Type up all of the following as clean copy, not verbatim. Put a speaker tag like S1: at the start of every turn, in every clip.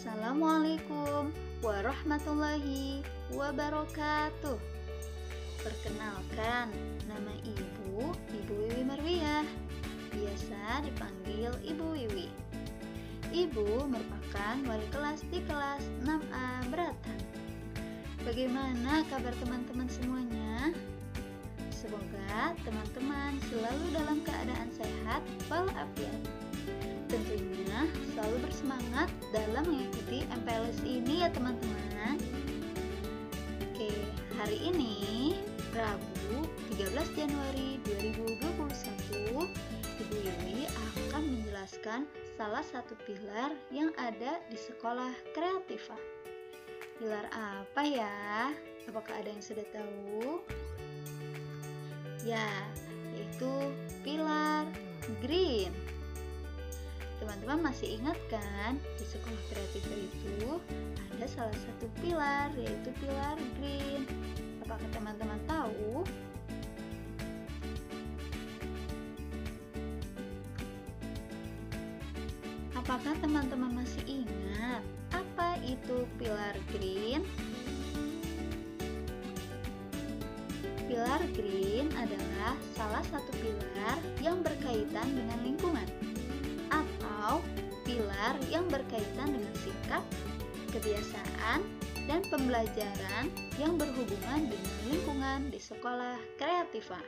S1: Assalamualaikum warahmatullahi wabarakatuh. Perkenalkan, nama Ibu Wiwi Marwiyah, biasa dipanggil Ibu Wiwi. Ibu merupakan wali kelas di kelas 6A Beratan. Bagaimana kabar teman-teman semuanya? Semoga teman-teman selalu dalam keadaan sehat walafiat. Tentunya selalu bersemangat dalam mengikuti MPLS ini ya teman-teman. Oke, hari ini Rabu 13 Januari 2021, Ibu Wiwi akan menjelaskan salah satu pilar yang ada di sekolah Kreativa. Pilar apa ya? Apakah ada yang sudah tahu? Ya, yaitu pilar green. Teman-teman masih ingat kan, di sekolah Kreativa itu ada salah satu pilar, yaitu pilar green. Apakah teman-teman tahu? Apakah teman-teman masih ingat apa itu pilar green? Pilar green adalah salah satu pilar yang berkaitan dengan lingkungan, atau pilar yang berkaitan dengan sikap, kebiasaan, dan pembelajaran yang berhubungan dengan lingkungan di sekolah Kreativa.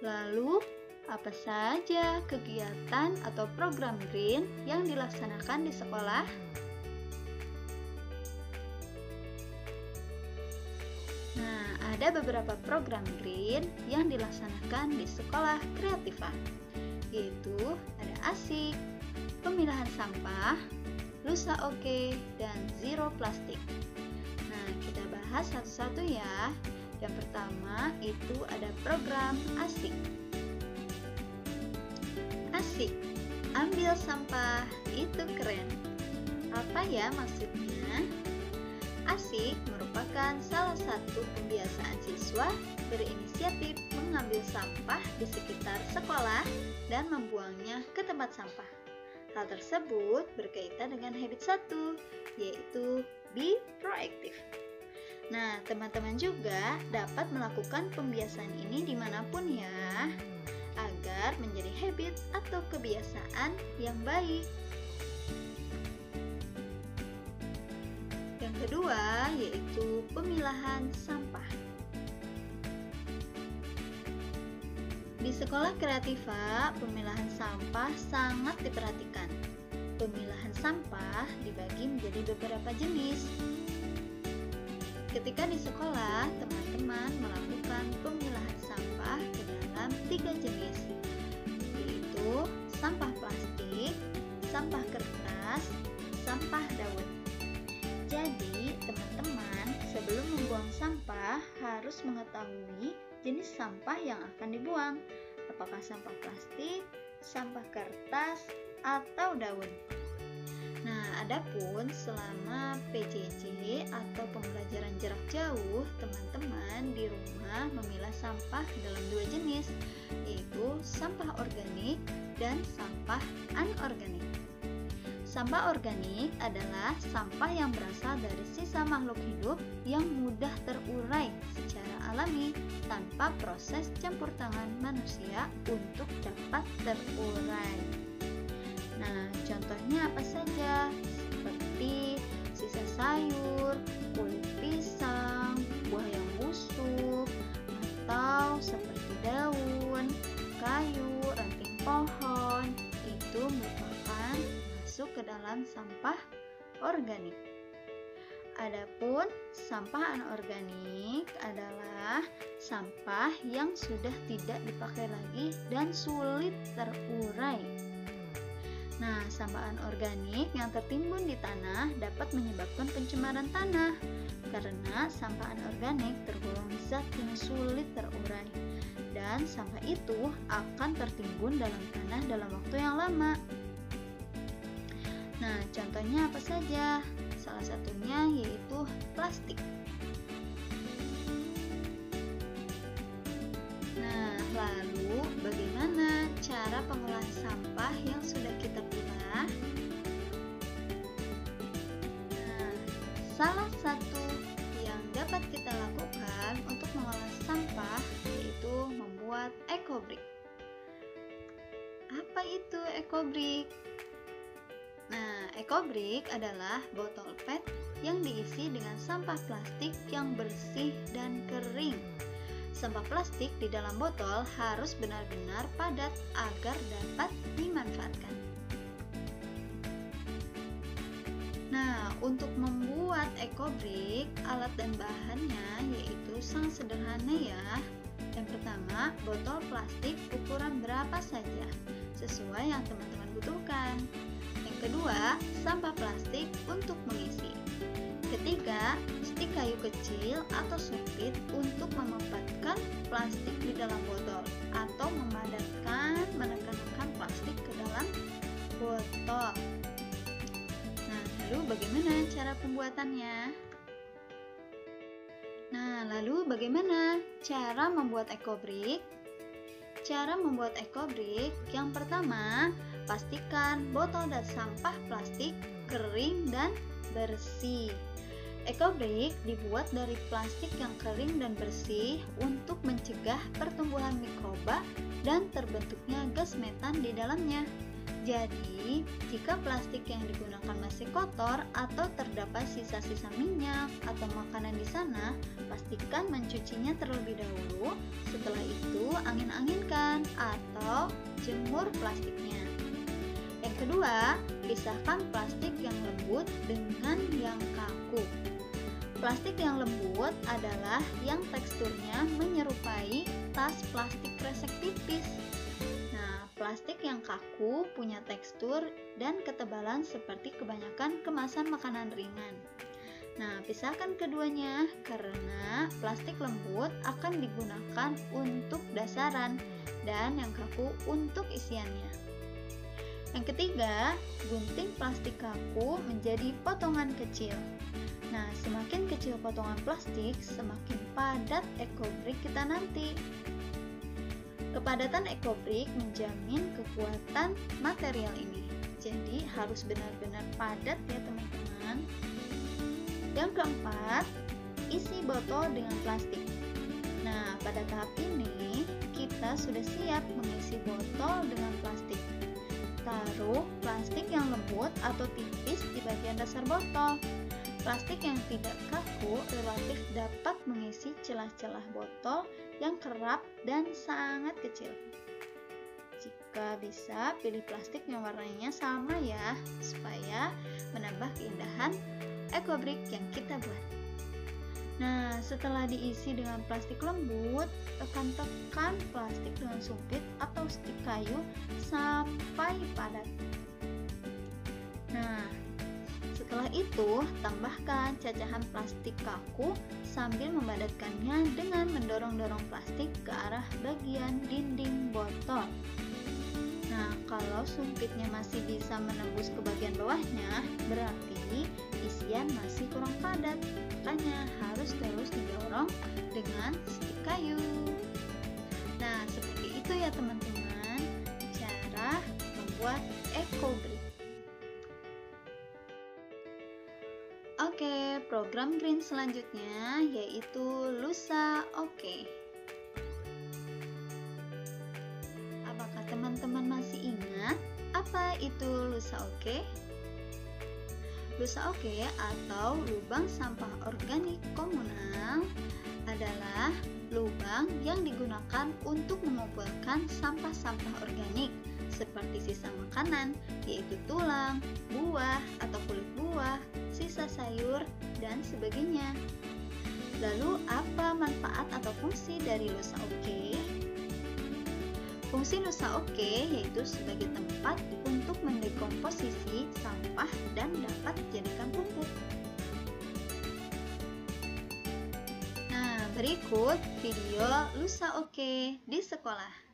S1: Lalu, apa saja kegiatan atau program green yang dilaksanakan di sekolah? Ada beberapa program green yang dilaksanakan di sekolah Kreativa, yaitu ada ASIK, pemilahan sampah, Lusa Oke, dan Zero Plastik. Nah, kita bahas satu-satu ya. Yang pertama itu ada program ASIK. ASIK, ambil sampah itu keren. Apa ya maksudnya? ASIK merupakan salah satu pembiasaan siswa berinisiatif mengambil sampah di sekitar sekolah dan membuangnya ke tempat sampah. Hal tersebut berkaitan dengan habit 1, yaitu be proaktif. Nah, teman-teman juga dapat melakukan pembiasaan ini dimanapun ya, agar menjadi habit atau kebiasaan yang baik. Yang kedua yaitu pemilahan sampah. Di sekolah Kreativa, pemilahan sampah sangat diperhatikan. Pemilahan sampah dibagi menjadi beberapa jenis. Ketika di sekolah, teman-teman melakukan pemilahan sampah ke dalam 3 jenis, yaitu sampah plastik, sampah kertas, sampah daun. Jadi, teman-teman sebelum membuang sampah harus mengetahui jenis sampah yang akan dibuang, apakah sampah plastik, sampah kertas, atau daun. Nah, adapun selama PJJ atau pembelajaran jarak jauh, teman-teman di rumah memilah sampah dalam 2 jenis, yaitu sampah organik dan sampah anorganik. Sampah organik adalah sampah yang berasal dari sisa makhluk hidup yang mudah terurai secara alami tanpa proses campur tangan manusia untuk dapat terurai. Nah, contohnya apa saja? Seperti sisa sayur, kulit pisang, buah yang busuk, atau seperti daun, kayu, ranting pohon, itu merupakan masuk ke dalam sampah organik. Adapun sampah anorganik adalah sampah yang sudah tidak dipakai lagi dan sulit terurai. Nah, sampah anorganik yang tertimbun di tanah dapat menyebabkan pencemaran tanah karena sampah anorganik tergolong zat yang sulit terurai dan sampah itu akan tertimbun dalam tanah dalam waktu yang lama. Nah, contohnya apa saja? Salah satunya yaitu plastik. Nah, Lalu, bagaimana cara pengolahan sampah yang sudah kita pilah? Nah, salah satu yang dapat kita lakukan untuk mengolah sampah yaitu membuat ekobrik. Apa itu ekobrik? Nah, ekobrik adalah botol PET yang diisi dengan sampah plastik yang bersih dan kering. Sampah plastik di dalam botol harus benar-benar padat agar dapat dimanfaatkan. Nah, untuk membuat ekobrik, alat dan bahannya yaitu sangat sederhana ya. Yang pertama, botol plastik ukuran berapa saja, sesuai yang teman-teman butuhkan. Yang kedua, sampah plastik untuk mengisi. Ketiga, stik kayu kecil atau sumpit untuk memempatkan plastik di dalam botol atau menekan plastik ke dalam botol. Nah, lalu bagaimana cara pembuatannya? Nah, lalu bagaimana cara membuat ekobrik? Cara membuat ekobrik, yang pertama, pastikan botol dan sampah plastik kering dan bersih. Ekobrik dibuat dari plastik yang kering dan bersih untuk mencegah pertumbuhan mikroba dan terbentuknya gas metan di dalamnya. Jadi, jika plastik yang digunakan masih kotor atau terdapat sisa-sisa minyak atau makanan di sana, pastikan mencucinya terlebih dahulu. Setelah itu, angin-anginkan atau jemur plastiknya. Yang kedua, pisahkan plastik yang lembut dengan yang kaku. Plastik yang lembut adalah yang teksturnya menyerupai tas plastik kresek tipis. Plastik yang kaku punya tekstur dan ketebalan seperti kebanyakan kemasan makanan ringan. Nah, pisahkan keduanya karena plastik lembut akan digunakan untuk dasaran dan yang kaku untuk isiannya. Yang ketiga, gunting plastik kaku menjadi potongan kecil. Nah, semakin kecil potongan plastik, semakin padat ekobrik kita nanti. Kepadatan ekobrik menjamin kekuatan material ini. Jadi harus benar-benar padat ya teman-teman. Yang keempat, isi botol dengan plastik. Nah, pada tahap ini kita sudah siap mengisi botol dengan plastik. Taruh plastik yang lembut atau tipis di bagian dasar botol. Plastik yang tidak kaku relatif dapat mengisi celah-celah botol yang kerap dan sangat kecil. Jika bisa, pilih plastik yang warnanya sama ya, supaya menambah keindahan ekobrik yang kita buat. Nah, setelah diisi dengan plastik lembut, tekan-tekan plastik dengan sumpit atau stik kayu sampai padat. Nah, setelah itu, tambahkan cacahan plastik kaku sambil memadatkannya dengan mendorong-dorong plastik ke arah bagian dinding botol. Nah, kalau sumpitnya masih bisa menembus ke bagian bawahnya, berarti isian masih kurang padat. Makanya harus terus didorong dengan stik kayu. Nah, seperti itu ya teman-teman, cara membuat ekobrik. Oke, program green selanjutnya yaitu Lusa Oke. Apakah teman-teman masih ingat apa itu Lusa Oke? Lusa Oke atau lubang sampah organik komunal adalah lubang yang digunakan untuk mengumpulkan sampah-sampah organik seperti sisa makanan, yaitu tulang, buah atau kulit buah, sisa sayur, dan sebagainya. Lalu, apa manfaat atau fungsi dari Lusa Oke? Fungsi Lusa Oke yaitu sebagai tempat untuk mendekomposisi sampah dan dapat dijadikan pupuk. Nah, berikut video Lusa Oke di sekolah.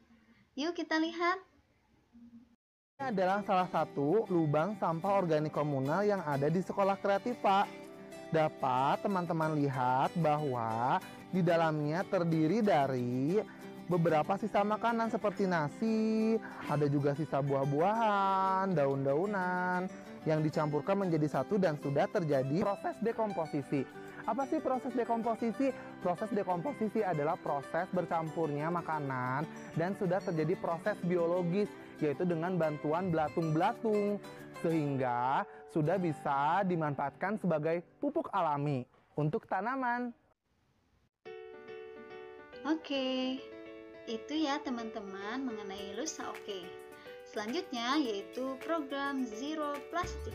S1: Yuk kita lihat.
S2: Ini adalah salah satu lubang sampah organik komunal yang ada di Sekolah Kreativa. Dapat teman-teman lihat bahwa di dalamnya terdiri dari beberapa sisa makanan seperti nasi, ada juga sisa buah-buahan, daun-daunan yang dicampurkan menjadi satu dan sudah terjadi proses dekomposisi. Apa sih proses dekomposisi? Proses dekomposisi adalah proses bercampurnya makanan dan sudah terjadi proses biologis, yaitu dengan bantuan belatung-belatung, sehingga sudah bisa dimanfaatkan sebagai pupuk alami untuk tanaman.
S1: Oke, itu ya teman-teman mengenai Lusa Oke. Selanjutnya yaitu program Zero Plastic.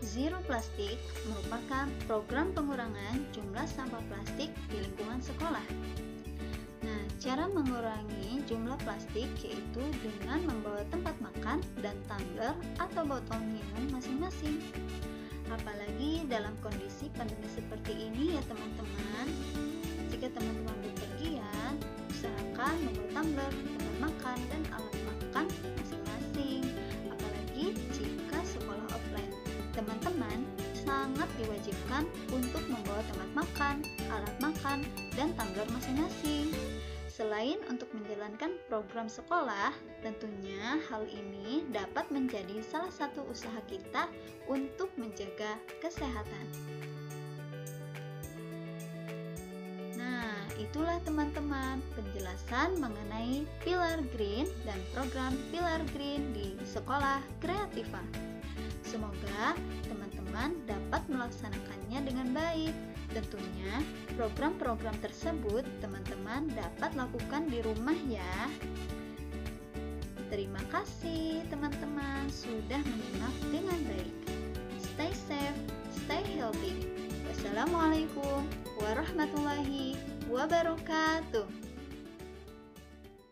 S1: Zero Plastic merupakan program pengurangan jumlah sampah plastik di lingkungan sekolah. Nah, cara mengurangi jumlah plastik yaitu dengan membawa tempat makan dan tumbler atau botol minum masing-masing. Apalagi dalam kondisi pandemi seperti ini ya teman-teman. Jika teman-teman bepergian, usahakan membawa tumbler, tempat makan, dan alat makan masing-masing. Apalagi jika sekolah offline, teman-teman sangat diwajibkan untuk membawa tempat makan, alat makan, dan tumbler masing-masing. Selain untuk menjalankan program sekolah, tentunya hal ini dapat menjadi salah satu usaha kita untuk menjaga kesehatan. Nah, itulah teman-teman penjelasan mengenai Pilar Green dan program Pilar Green di Sekolah Kreativa. Semoga teman-teman dapat melaksanakannya dengan baik. Tentunya program-program tersebut teman-teman dapat lakukan di rumah ya. Terima kasih teman-teman sudah menyimak dengan baik. Stay safe, stay healthy. Wassalamualaikum warahmatullahi wabarakatuh.